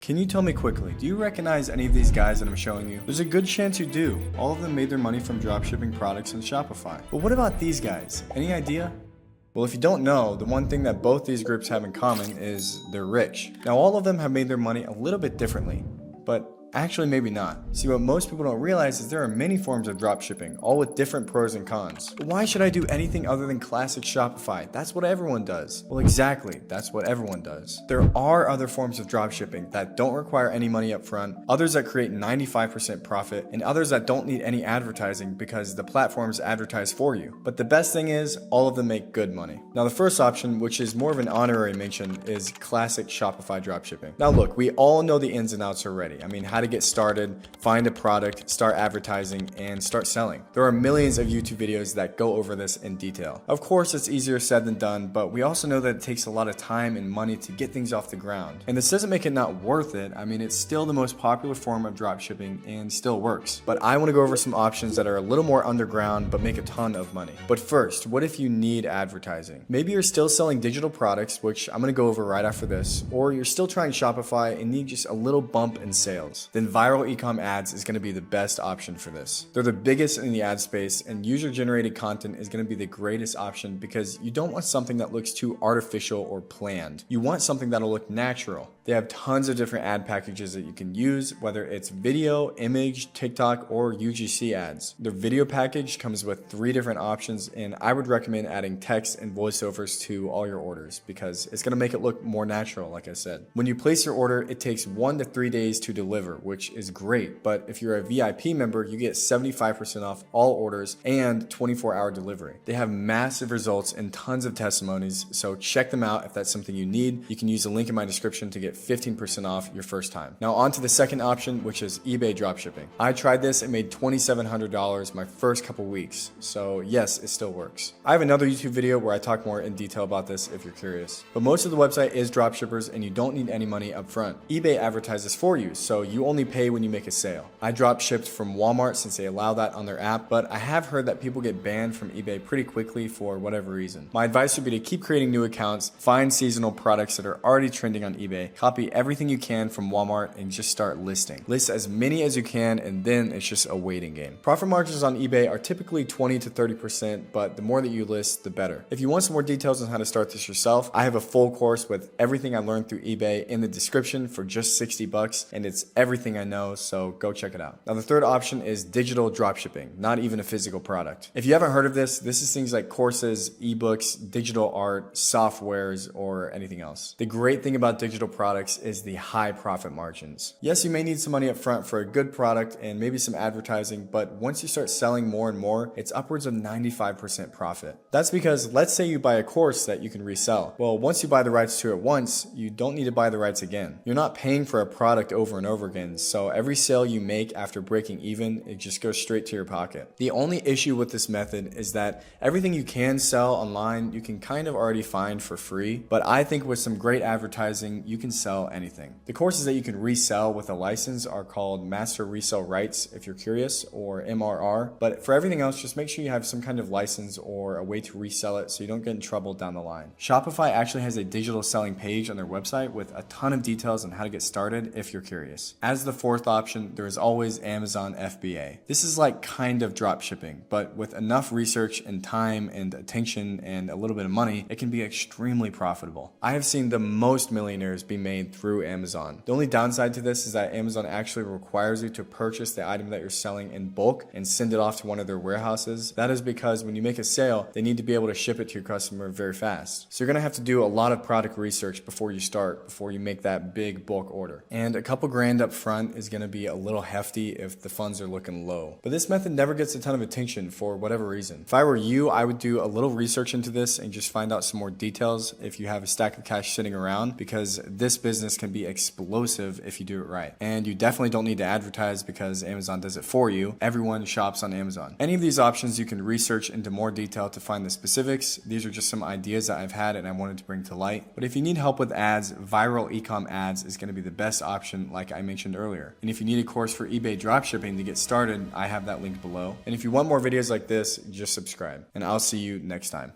Can you tell me quickly, do you recognize any of these guys that I'm showing you? There's a good chance you do. All of them made their money from dropshipping products on Shopify. But what about these guys? Any idea? Well, if you don't know, the one thing that both these groups have in common is they're rich. Now, all of them have made their money a little bit differently, but actually maybe not. See, what most people don't realize is there are many forms of dropshipping, all with different pros and cons. But why should I do anything other than classic Shopify? That's what everyone does. Well, exactly, that's what everyone does. There are other forms of dropshipping that don't require any money up front, others that create 95% profit, and others that don't need any advertising because the platforms advertise for you. But the best thing is, all of them make good money. Now, the first option, which is more of an honorary mention, is classic Shopify dropshipping. Now look, we all know the ins and outs already. I mean, how to get started, find a product, start advertising, and start selling. There are millions of YouTube videos that go over this in detail. Of course, it's easier said than done, but we also know that it takes a lot of time and money to get things off the ground. And this doesn't make it not worth it. I mean, it's still the most popular form of dropshipping and still works. But I want to go over some options that are a little more underground but make a ton of money. But first, what if you need advertising? Maybe you're still selling digital products, which I'm going to go over right after this, or you're still trying Shopify and need just a little bump in sales. Then viral e-com ads is going to be the best option for this. They're the biggest in the ad space, and user-generated content is going to be the greatest option because you don't want something that looks too artificial or planned. You want something that'll look natural. They have tons of different ad packages that you can use, whether it's video, image, TikTok, or UGC ads. Their video package comes with 3 different options, and I would recommend adding text and voiceovers to all your orders because it's going to make it look more natural, like I said. When you place your order, it takes 1 to 3 days to deliver, which is great, but if you're a VIP member, you get 75% off all orders and 24-hour delivery. They have massive results and tons of testimonies, so check them out if that's something you need. You can use the link in my description to get 15% off your first time. Now on to the second option, which is eBay dropshipping. I tried this and made $2,700 my first couple weeks, so yes, it still works. I have another YouTube video where I talk more in detail about this if you're curious. But most of the website is dropshippers and you don't need any money up front. eBay advertises for you, so you only pay when you make a sale. I drop shipped from Walmart since they allow that on their app, but I have heard that people get banned from eBay pretty quickly for whatever reason. My advice would be to keep creating new accounts, find seasonal products that are already trending on eBay, copy everything you can from Walmart, and just start listing. List as many as you can, and then it's just a waiting game. Profit margins on eBay are typically 20 to 30%, but the more that you list, the better. If you want some more details on how to start this yourself, I have a full course with everything I learned through eBay in the description for just $60, and it's everything I know, so go check it out. Now the third option is digital dropshipping, not even a physical product. If you haven't heard of this is things like courses, ebooks, digital art, softwares, or anything else. The great thing about digital products is the high profit margins. Yes, you may need some money up front for a good product and maybe some advertising, but once you start selling more and more, it's upwards of 95% profit. That's because let's say you buy a course that you can resell. Well, once you buy the rights to it once, you don't need to buy the rights again. You're not paying for a product over and over again, so every sale you make after breaking even, it just goes straight to your pocket. The only issue with this method is that everything you can sell online, you can kind of already find for free, but I think with some great advertising, you can sell anything. The courses that you can resell with a license are called Master Resale Rights if you're curious, or MRR, but for everything else, just make sure you have some kind of license or a way to resell it so you don't get in trouble down the line. Shopify actually has a digital selling page on their website with a ton of details on how to get started if you're curious. As the fourth option, there is always Amazon FBA. This is like kind of drop shipping, but with enough research and time and attention and a little bit of money, it can be extremely profitable. I have seen the most millionaires be made through Amazon. The only downside to this is that Amazon actually requires you to purchase the item that you're selling in bulk and send it off to one of their warehouses. That is because when you make a sale, they need to be able to ship it to your customer very fast. So you're gonna have to do a lot of product research before you make that big bulk order. And a couple grand up front is gonna be a little hefty if the funds are looking low. But this method never gets a ton of attention for whatever reason. If I were you, I would do a little research into this and just find out some more details if you have a stack of cash sitting around, because this business can be explosive if you do it right. And you definitely don't need to advertise because Amazon does it for you. Everyone shops on Amazon. Any of these options you can research into more detail to find the specifics. These are just some ideas that I've had and I wanted to bring to light. But if you need help with ads, viral e-com ads is going to be the best option like I mentioned earlier. And if you need a course for eBay dropshipping to get started, I have that link below. And if you want more videos like this, just subscribe. And I'll see you next time.